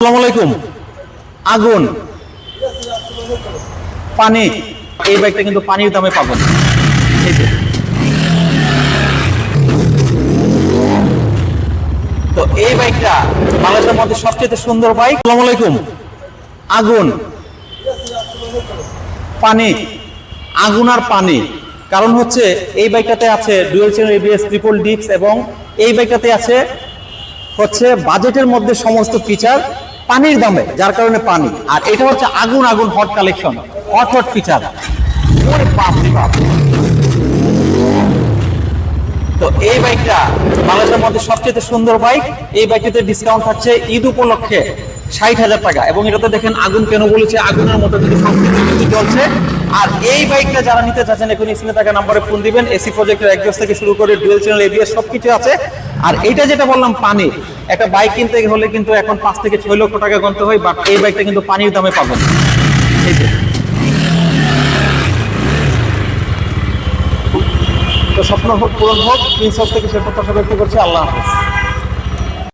আসসালামু আলাইকুম। আগুন, পানি, এই বাইকটা কিন্তু পানির দামে পাবেন। এই যে, তো এই বাইকটা বাংলাদেশের মধ্যে সবচেয়ে সুন্দর বাইক। আসসালামু আলাইকুম। আগুন, পানি, আগুন আর পানি। কারণ হচ্ছে এই বাইকটাতে আছে dual channel ABS triple disk এবং এই বাইকটাতে আছে হচ্ছে বাজেটের মধ্যে সমস্ত ফিচার পানির দামে, যার কারণে পানি। আর এটা হচ্ছে আগুন আগুন hot collection, hot hot feature. ওরে বাপ রে বাপ। তো এই বাইকটা বাংলাদেশের মধ্যে সবচেয়ে সুন্দর বাইক। এই বাইকটাতে ডিসকাউন্ট থাকছে ঈদ উপলক্ষে 60,000 টাকা। এবং এটাতে দেখেন আগুন কেন বলেছে, আগুনের মতো কিন্তু সবকিছু জ্বলছে। আর এই বাইকটা যারা নিতে চাচ্ছেন এখন স্ক্রিনে থাকা নম্বরে ফোন দিবেন। এসি প্রজেক্টের একজস থেকে শুরু করে ডুয়াল চ্যানেল এবিএস সবকিছু আছে। আর এটা যেটা বললাম পানি, একটা বাইক কিনতে হলে কিন্তু এখন 5 থেকে 6 লক্ষ টাকা গুনতে হয়, বাট এই বাইকটা কিন্তু পানির দামে পাবেন। এই যে, তো স্বপ্ন হোক পূরণ হোক, প্রিন্স হাউস থেকে সে প্রত্যাশা ব্যক্ত করছে। আল্লাহ হাফেজ।